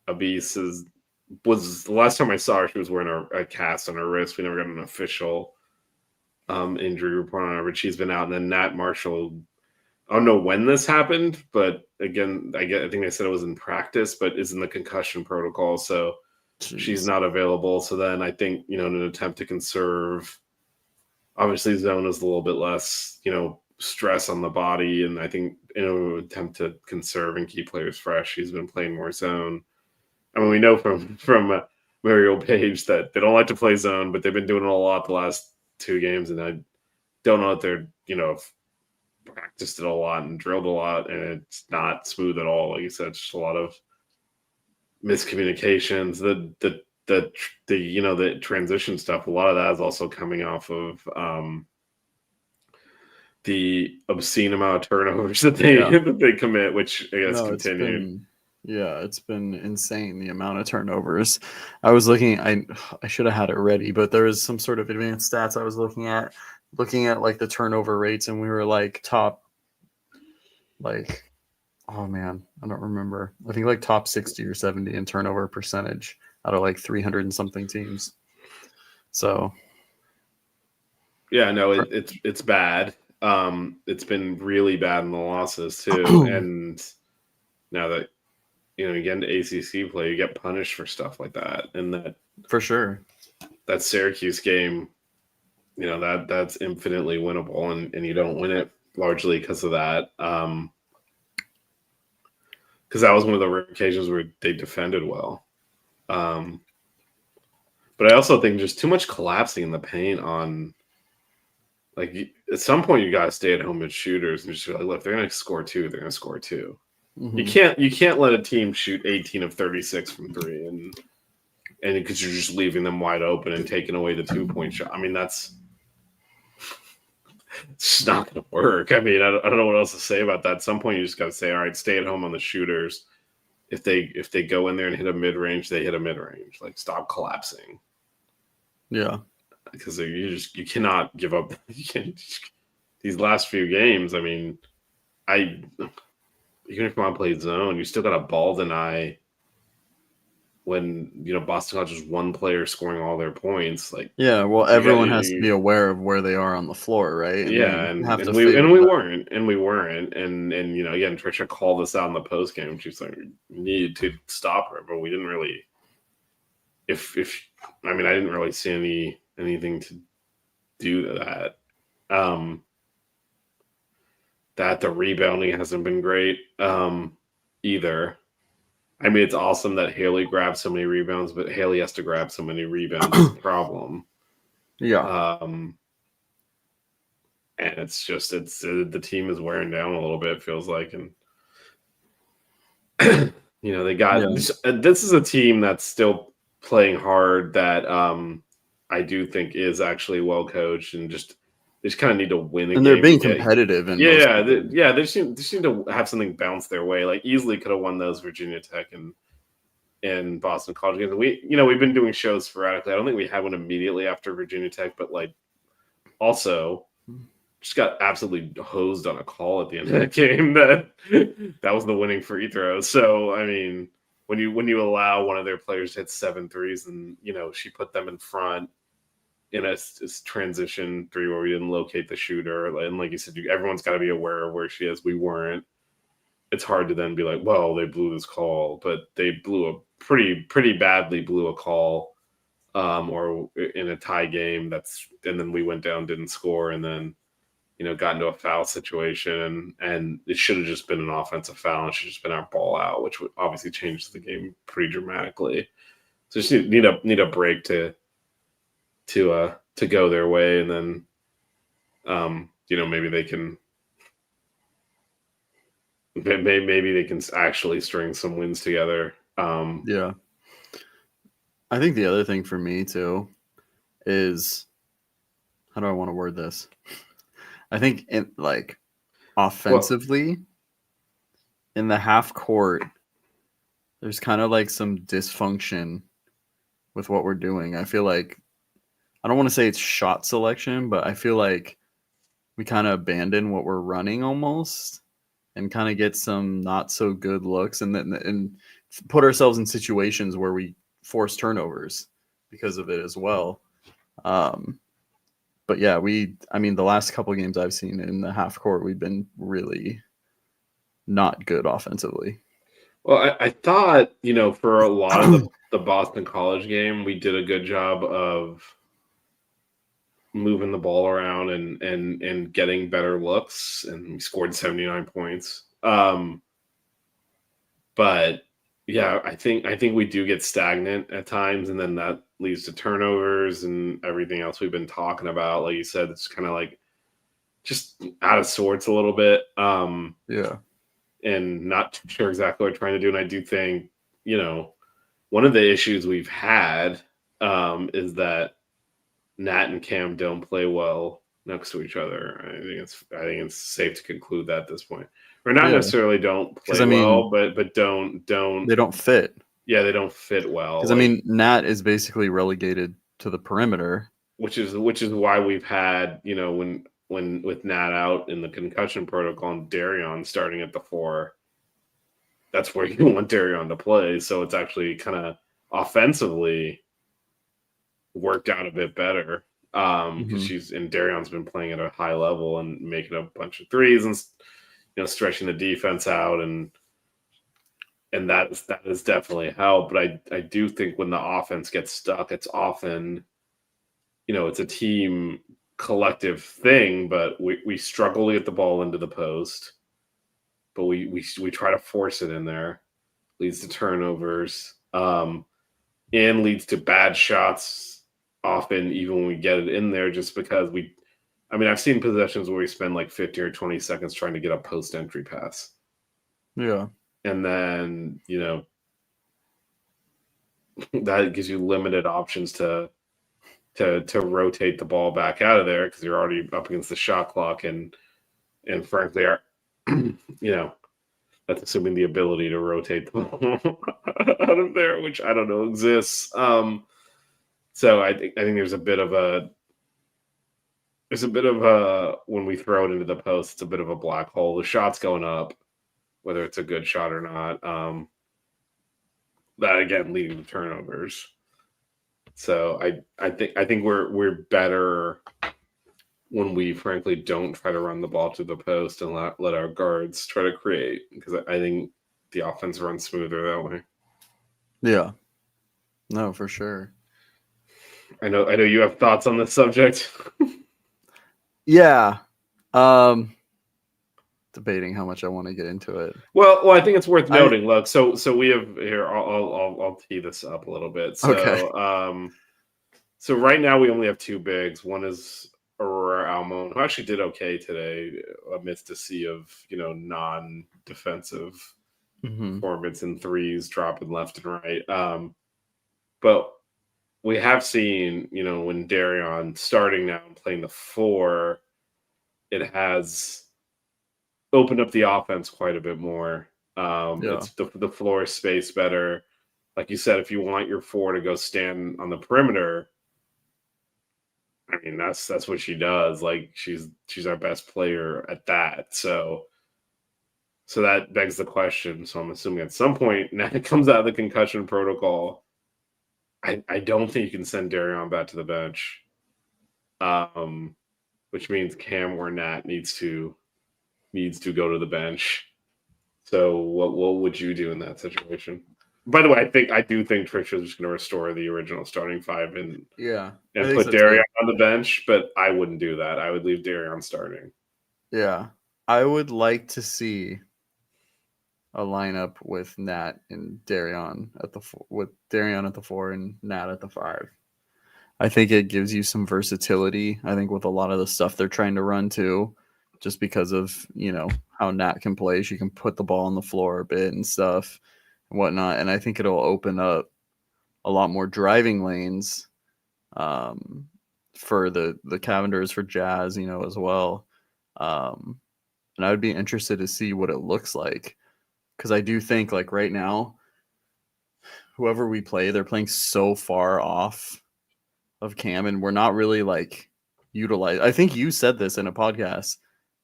Abis was the last time I saw her, she was wearing a cast on her wrist. We never got an official injury report on her, but she's been out. And then Nat Marshall, I don't know when this happened, but again, I think they said it was in practice, but is in the concussion protocol, so she's Jeez. not available. So then I think in an attempt to conserve, obviously zone is a little bit less stress on the body, and I think in an attempt to conserve and keep players fresh, he's been playing more zone. I mean, we know from Mario Page that they don't like to play zone, but they've been doing it a lot the last 2 games, and I don't know if they're practiced it a lot and drilled a lot, and it's not smooth at all. Like you said, it's just a lot of miscommunications. The transition stuff. A lot of that is also coming off of the obscene amount of turnovers that they that they commit, which I guess continued. It's been insane the amount of turnovers. I was looking, I should have had it ready, but there was some sort of advanced stats I was looking at like the turnover rates, and we were like top, like, oh man, I don't remember. I think like top 60 or 70 in turnover percentage out of like 300 and something teams. So yeah, no, it's bad. It's been really bad in the losses too, and now that you get into ACC play, you get punished for stuff like that, and that for sure, that Syracuse game, that's infinitely winnable, and you don't win it largely because of that. Because that was one of the rare occasions where they defended well. But I also think just too much collapsing in the paint on. Like at some point, you gotta stay at home with shooters and just be like, look, they're gonna score 2. They're gonna score 2. Mm-hmm. You can't let a team shoot 18 of 36 from 3 and because you're just leaving them wide open and taking away the 2-point shot. I mean, it's not going to work. I mean, I don't know what else to say about that. At some point, you just got to say, all right, stay at home on the shooters. If they go in there and hit a mid range, they hit a mid range. Like, stop collapsing. Yeah, because you cannot give up. These last few games, I mean, even if you want to play zone, you still got a ball deny when Boston College is one player scoring all their points. Like, yeah, well, everyone has to be aware of where they are on the floor, right? And we weren't, and again, Trisha called us out in the post game. She's like, "We need to stop her," but we didn't really. I didn't really see anything to do to that. That the rebounding hasn't been great either. I mean, it's awesome that Haley grabbed so many rebounds, but Haley has to grab so many rebounds is the problem. Yeah. And it's just the team is wearing down a little bit, it feels like, and they got this is a team that's still playing hard that I do think is actually well coached and just they just kind of need to win. And they're being competitive. They just need to have something bounce their way. Like easily could have won those Virginia Tech and Boston College games. We've been doing shows sporadically. I don't think we had one immediately after Virginia Tech, but like also just got absolutely hosed on a call at the end of that game. That was the winning free throw. So I mean, when you allow one of their players to hit 7 threes, and she put them in front in a transition 3 where we didn't locate the shooter, and like you said, everyone's got to be aware of where she is. We weren't. It's hard to then be like, well, they blew this call, but they blew a pretty badly blew a call, or in a tie game. And then we went down, didn't score, and then got into a foul situation, and it should have just been an offensive foul. It should have just been our ball out, which would obviously change the game pretty dramatically. So just need a break to go their way, and then maybe they can actually string some wins together. Yeah, I think the other thing for me too is, how do I want to word this? I think offensively in the half court, there's kind of like some dysfunction with what we're doing. I feel like, I don't want to say it's shot selection, but I feel like we kind of abandon what we're running almost and kind of get some not so good looks and put ourselves in situations where we force turnovers because of it as well. But yeah, the last couple of games I've seen in the half court, we've been really not good offensively. Well, I thought, for a lot of the Boston College game, we did a good job of moving the ball around and getting better looks, and we scored 79 points. But yeah, I think we do get stagnant at times, and then that leads to turnovers and everything else we've been talking about. Like you said, it's kind of like just out of sorts a little bit. Yeah. And not too sure exactly what we're trying to do. And I do think, one of the issues we've had is that Nat and Cam don't play well next to each other. I think it's safe to conclude that at this point. Or not necessarily don't play well, but don't they don't fit. Yeah, they don't fit well. Because Nat is basically relegated to the perimeter, which is why we've had, when with Nat out in the concussion protocol and Darion starting at the 4, that's where you want Darion to play. So it's actually kind of offensively worked out a bit better because Darion's been playing at a high level and making a bunch of threes and stretching the defense out, and that has definitely helped. But I do think when the offense gets stuck, it's often it's a team collective thing, but we struggle to get the ball into the post, but we try to force it in there, leads to turnovers, and leads to bad shots often, even when we get it in there, just because I've seen possessions where we spend like 15 or 20 seconds trying to get a post entry pass. Yeah. And then, that gives you limited options to rotate the ball back out of there because you're already up against the shot clock, and frankly, that's assuming the ability to rotate the ball out of there, which I don't know exists. So I think there's a bit of a when we throw it into the post, it's a bit of a black hole. The shot's going up, whether it's a good shot or not. That again leading to turnovers. So I think we're better when we frankly don't try to run the ball to the post and let our guards try to create, because I think the offense runs smoother that way. Yeah. No, for sure. I know you have thoughts on this subject. Yeah. Debating how much I want to get into it. Well, I think it's worth noting. Look, so we have here. I'll tee this up a little bit. So, okay. So right now we only have 2 bigs. One is Aurora Almon, who actually did okay today amidst a sea of non-defensive performance and threes dropping left and right. But we have seen, when Darion starting now and playing the 4, it has opened up the offense quite a bit more. It's the floor space better. Like you said, if you want your 4 to go stand on the perimeter, that's what she does. Like she's our best player at that. So that begs the question. So I'm assuming at some point now it comes out of the concussion protocol. I don't think you can send Darion back to the bench, which means Cam or Nat needs to go to the bench. So what would you do in that situation? By the way, I do think Trisha's just going to restore the original starting 5 and put Darion on the bench, but I wouldn't do that. I would leave Darion starting. Yeah, I would like to see a lineup with Nat and Darion at the 4 and Nat at the 5. I think it gives you some versatility. I think with a lot of the stuff they're trying to run too, just because of how Nat can play, she can put the ball on the floor a bit and stuff and whatnot. And I think it'll open up a lot more driving lanes for the Cavenders for Jazz, you know, as well. And I would be interested to see what it looks like, because I do think like right now, whoever we play, they're playing so far off of Cam, and we're not really like utilize. I think you said this in a podcast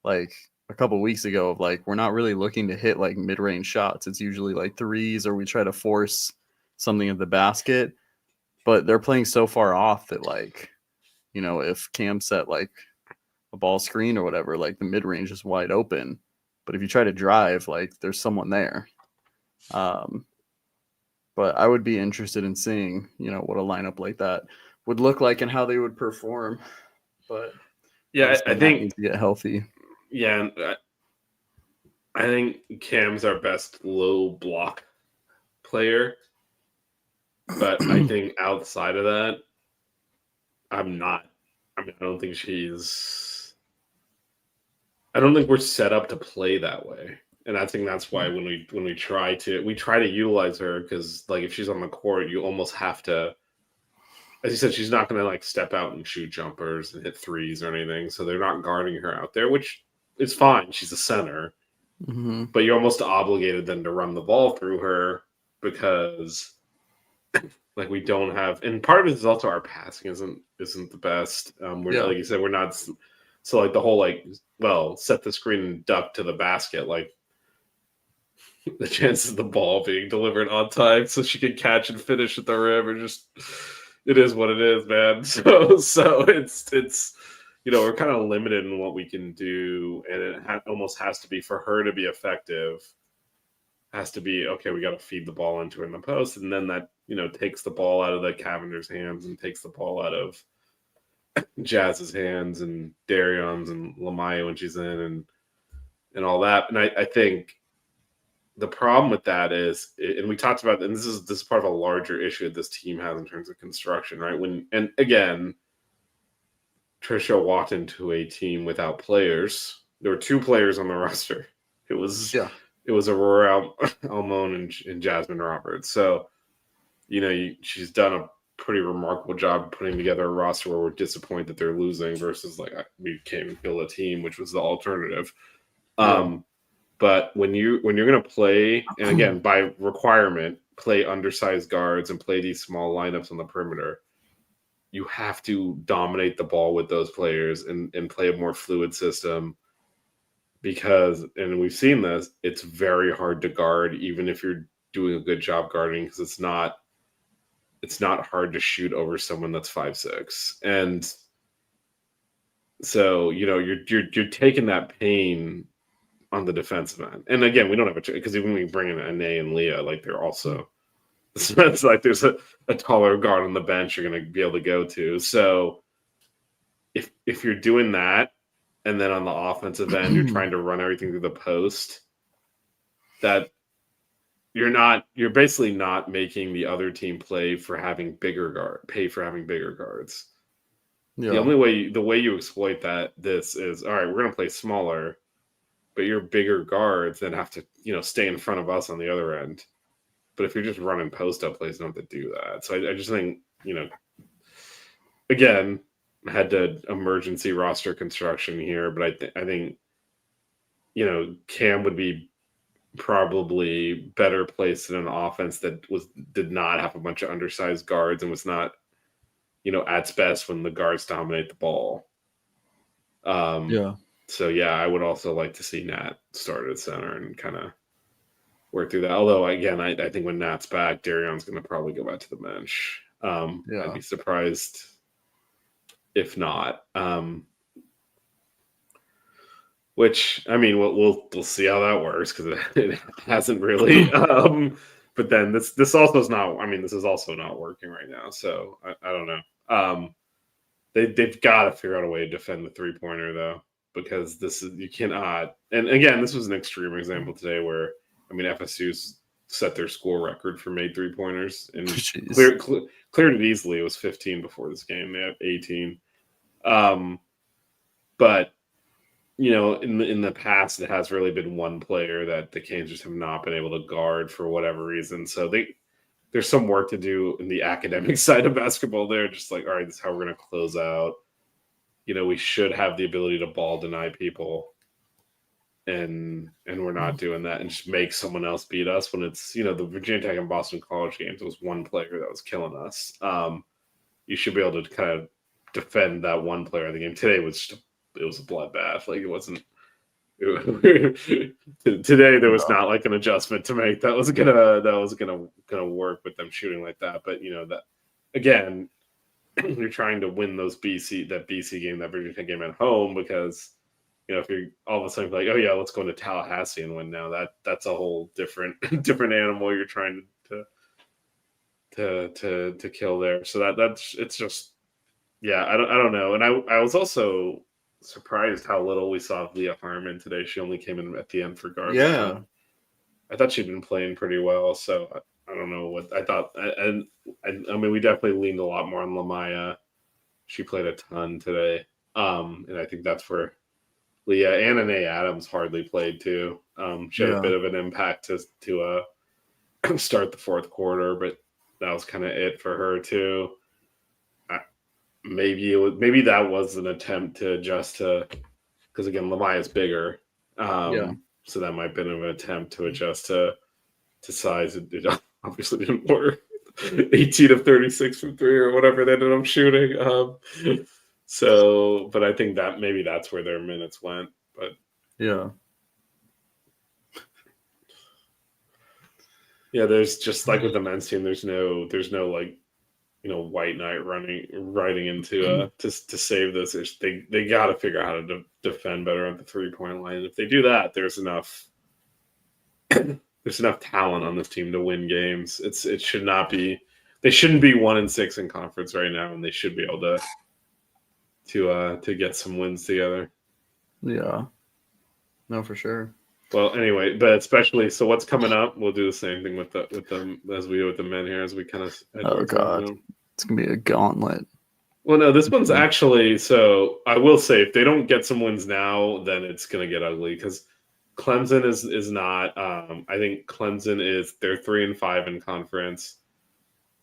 like a couple weeks ago of like we're not really looking to hit like mid-range shots. It's usually like threes, or we try to force something at the basket. But they're playing so far off that like, you know, if Cam set like a ball screen or whatever, like the mid-range is wide open. But if you try to drive, like there's someone there. But I would be interested in seeing, you know, what a lineup like that would look like and how they would perform. But Yeah, I Matt think needs to get healthy. Yeah, and I think Cam's our best low block player, but I think outside of that, I'm not. I mean, I don't think she's. I don't think we're set up to play that way, and I think that's why when we try to utilize her, because like if she's on the court, you almost have to. As you said, she's not going to like step out and shoot jumpers and hit threes or anything, so they're not guarding her out there, which is fine. She's a center, but you're almost obligated then to run the ball through her because, like, we don't have. And part of it is also our passing isn't the best. We're like you said, we're not. So like the whole like, well, set the screen and duck to the basket, like the chances of the ball being delivered on time so she can catch and finish at the rim are just. It is what it is, man. So it's you know, we're kind of limited in what we can do, and it almost has to be for her to be effective. Has to be okay. We got to feed the ball into her in the post, and then that, you know, takes the ball out of the Cavender's hands and takes the ball out of Jazz's hands and Darion's and Lamaya when she's in and all that. And I think the problem with that is, and we talked about, and this is part of a larger issue that this team has in terms of construction, right? And again, Trisha walked into a team without players. There were 2 players on the roster. It was Aurora Almon and Jasmine Roberts. So, you know, she's done a pretty remarkable job putting together a roster where we're disappointed that they're losing versus like we came and built a team, which was the alternative. But when you're going to play, and again, by requirement, play undersized guards and play these small lineups on the perimeter, you have to dominate the ball with those players and play a more fluid system because, and we've seen this, it's very hard to guard, even if you're doing a good job guarding, because it's not hard to shoot over someone that's 5'6". And so, you know, you're taking that pain on the defensive end. And again, we don't have a because even when we bring in Ane and Leah, like they're also it's like there's a taller guard on the bench you're going to be able to go to. So if you're doing that, and then on the offensive end you're trying to run everything through the post, that you're basically not making the other team pay for having bigger guards. Yeah. The way you exploit this is, all right, we're going to play smaller, but your bigger guards then have to, you know, stay in front of us on the other end. But if you're just running post-up plays, you don't have to do that. So I just think, you know, again, had to emergency roster construction here, but I think, you know, Cam would be probably better placed in an offense that did not have a bunch of undersized guards and was not, you know, at its best when the guards dominate the ball. So, yeah, I would also like to see Nat start at center and kind of work through that. Although, again, I think when Nat's back, Darion's going to probably go back to the bench. I'd be surprised if not. Which, I mean, we'll see how that works because it hasn't really. But then this also is not. I mean, this is also not working right now. So I don't know. They've got to figure out a way to defend the 3-pointer though, because you cannot. And again, this was an extreme example today where, I mean, FSU's set their school record for made 3-pointers and cleared it easily. It was 15 before this game. They have 18. But you know, in the past, it has really been one player that the Canes just have not been able to guard for whatever reason. So they're there's some work to do in the academic side of basketball there. Just like, all right, this is how we're going to close out. We should have the ability to ball deny people. And we're not doing that, and just make someone else beat us when it's, the Virginia Tech and Boston College games was one player that was killing us. You should be able to kind of defend that one player in the game. Today it was a bloodbath. Like, it wasn't. Today there was not like an adjustment to make that was gonna work with them shooting like that. But that again, you're trying to win that BC game, that Virginia Tech game at home, because if you're all of a sudden like, oh yeah, let's go into Tallahassee and win now, that's a whole different animal you're trying to kill there. So it's just, yeah, I don't know. And I was also surprised how little we saw of Leah Harmon today. She only came in at the end for guard. Yeah, I thought she'd been playing pretty well. So I don't know what I thought. And I mean, we definitely leaned a lot more on Lamaya. She played a ton today, and I think that's where Leah and Anae Adams hardly played too. She had a bit of an impact to start the fourth quarter, but that was kind of it for her too. Maybe that was an attempt to adjust to, because again, Lamaya's bigger, so that might have been an attempt to adjust to size. It obviously didn't work. 18 of 36 from three or whatever they ended up shooting. So, but I think that maybe that's where their minutes went. But yeah, there's just like with the men's team, there's no like, white knight riding into to save this. They got to figure out how to defend better at the 3-point line. If they do that, there's enough talent on this team to win games. It should not be. They shouldn't be 1-6 in conference right now, and they should be able to get some wins together. Yeah. No, for sure. Well, anyway, but especially, so what's coming up? We'll do the same thing with them as we do with the men here, as we kind of. Oh God, it's gonna be a gauntlet. Well, no, this one's actually. So I will say, if they don't get some wins now, then it's gonna get ugly, because Clemson is not. I think Clemson they're 3-5 in conference,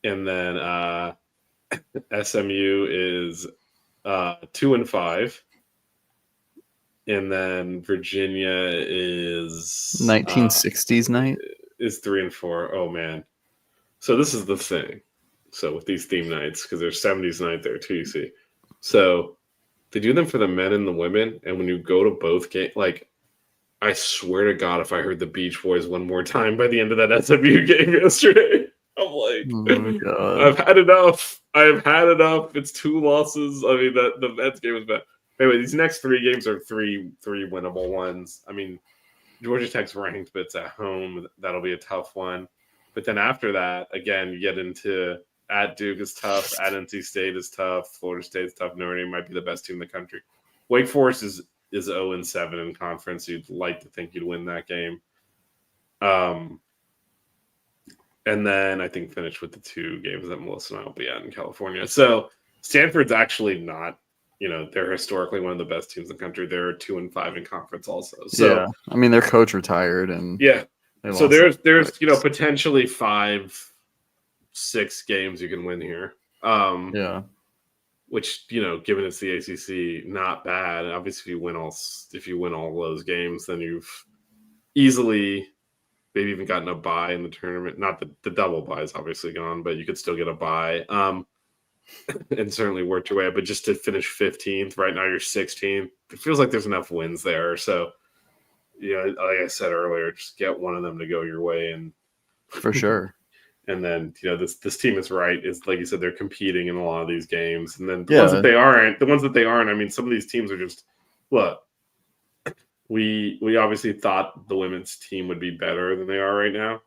and then SMU is 2-5. And then Virginia is 1960s night is 3-4. Oh man! So this is the thing. So with these theme nights, because there's 70s night there too, you see. So they do them for the men and the women, and when you go to both games, like, I swear to God, if I heard the Beach Boys one more time by the end of that SMU game yesterday, I'm like, oh my God. I've had enough. I've had enough. It's 2 losses. I mean, the Mets game was bad. Anyway, these next 3 games are three winnable ones. I mean, Georgia Tech's ranked, but it's at home. That'll be a tough one. But then after that, again, you get into at Duke is tough. At NC State is tough. Florida State's tough. Notre Dame might be the best team in the country. Wake Forest is 0-7 in conference. You'd like to think you'd win that game. And then I think finish with the 2 games that Melissa and I will be at in California. So Stanford's actually not. They're historically one of the best teams in the country. They're 2-5 in conference also. So, yeah, I mean, their coach retired, and so there's potentially 5-6 games you can win here. Which given it's the ACC, not bad. Obviously, if you win all those games, then you've easily maybe even gotten a bye in the tournament. Not the double bye is obviously gone, but you could still get a bye. And certainly worked your way up, but just to finish 15th, right now you're 16th. It feels like there's enough wins there. So, like I said earlier, just get one of them to go your way, and for sure. And then this team is right. Is like you said, they're competing in a lot of these games, and then the ones that they aren't. I mean, some of these teams are just look. We obviously thought the women's team would be better than they are right now.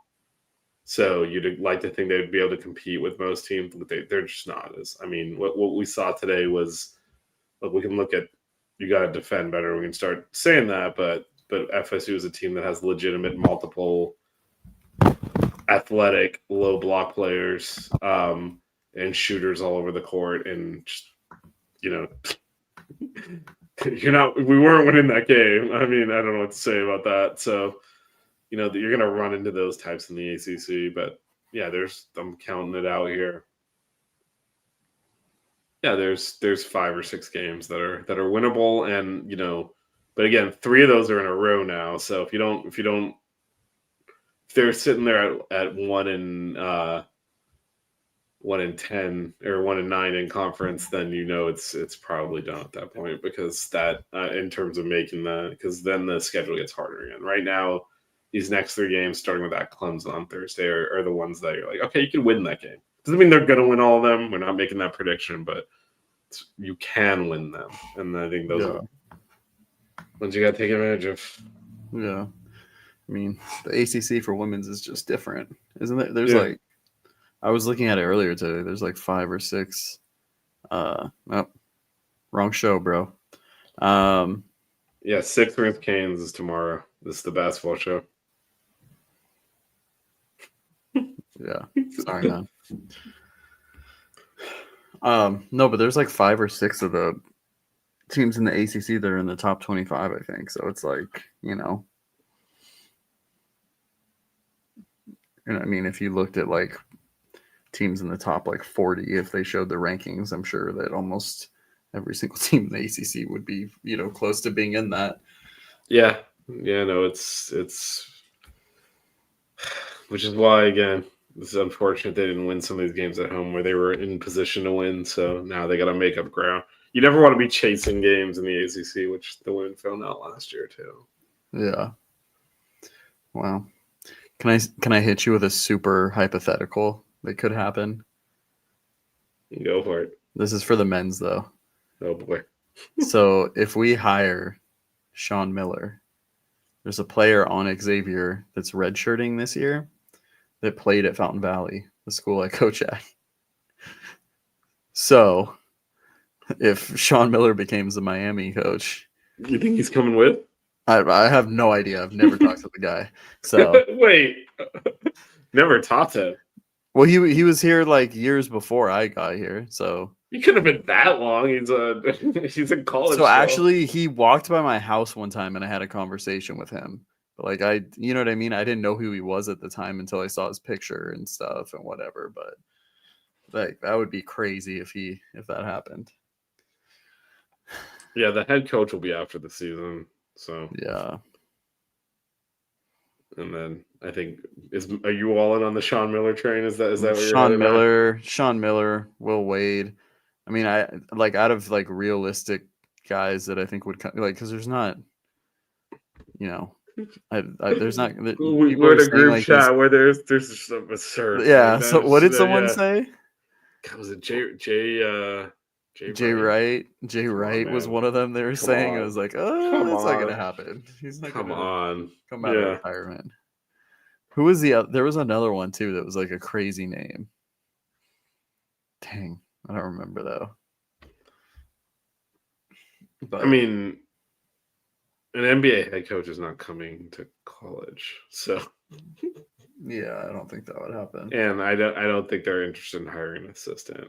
So you'd like to think they'd be able to compete with most teams, but they're just not. I mean, what we saw today was, look, we can look at, you got to defend better. We can start saying that, but FSU is a team that has legitimate multiple athletic low block players and shooters all over the court, and just, we weren't winning that game. I mean, I don't know what to say about that. So. You're going to run into those types in the ACC, but Yeah, I'm counting it out here. Yeah, there's 5 or 6 games that are winnable, and but again, 3 of those are in a row now. So if they're sitting there at 1-10 or 1-9 in conference, then it's probably done at that point, because that in terms of making that, because then the schedule gets harder again. Right now, these next 3 games, starting with that Clemson on Thursday, are the ones that you're like, okay, you can win that game. Doesn't mean they're going to win all of them. We're not making that prediction, but you can win them, and I think those are ones you got to take advantage of. Yeah, I mean, the ACC for women's is just different, isn't it? There's like, I was looking at it earlier today. There's like 5 or 6. Oh, wrong show, bro. Yeah, 6th ranked Canes is tomorrow. This is the basketball show. Yeah, sorry, man. No, but there's like 5 or 6 of the teams in the ACC that are in the top 25, I think. So it's like, and I mean, if you looked at like teams in the top like 40, if they showed the rankings, I'm sure that almost every single team in the ACC would be, close to being in that. Yeah, no, it's which is why, again, this is unfortunate they didn't win some of these games at home where they were in position to win. So now they got to make up ground. You never want to be chasing games in the ACC, which the women found out last year too. Yeah. Wow. Can I hit you with a super hypothetical that could happen? Go for it. This is for the men's though. Oh boy. So if we hire Sean Miller, there's a player on Xavier that's redshirting this year that played at Fountain Valley, the school I coach at. So if Sean Miller becomes the Miami coach, You think he's coming with? I have no idea. I've never talked to the guy. So Wait. Never talked to him. well, he was here like years before I got here. So He couldn't have been that long. He's in college. So actually, he walked by my house one time, and I had a conversation with him. But like you know what I mean? I didn't know who he was at the time until I saw his picture and stuff and whatever. But like that would be crazy if that happened. Yeah, the head coach will be after the season. So Yeah. and then I think are you all in on the Sean Miller train? Is that what you're Sean Miller, Will Wade. I mean, I like out of like realistic guys that I think would come, like, because there's not, there's not. We're in a group chat where there's just some absurd. Yeah. So what did someone say? God, was it Jay Wright? Jay Wright was one of them. They were saying on. I was like, Come that's not on. gonna happen. He's not Come gonna on. come out of retirement. Who was there was another one too that was like a crazy name. Dang, I don't remember though. But I mean, an NBA head coach is not coming to college, so yeah, I don't think that would happen. and I don't think they're interested in hiring an assistant.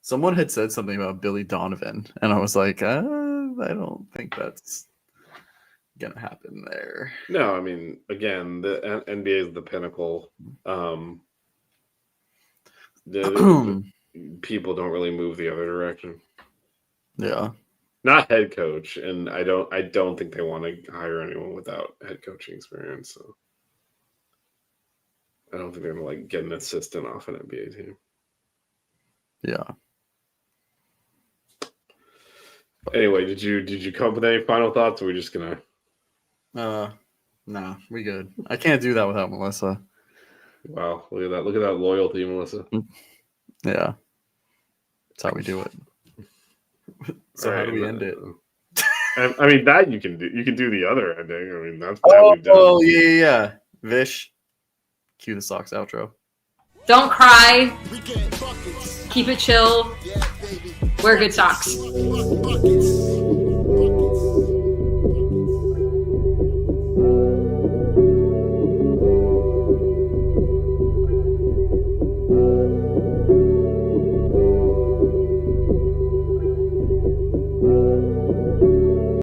Someone had said something about Billy Donovan, and I was like, I don't think that's gonna happen there. No, I mean, again, the NBA is the pinnacle. The people don't really move the other direction. Yeah. Not head coach, and I don't think they want to hire anyone without head coaching experience. So I don't think they're gonna like get an assistant off an NBA team. Yeah. Anyway, did you come up with any final thoughts? Or are we just gonna? Nah, we good. I can't do that without Melissa. Wow, look at that! Look at that loyalty, Melissa. Yeah. That's how we do it. So how do we end it? I mean, that you can do. You can do the other ending. I mean, that's that we've done. Oh yeah. Vish, cue the Sox outro. Don't cry. We get buckets. Keep it chill. Yeah, baby. Wear good socks. Buckets.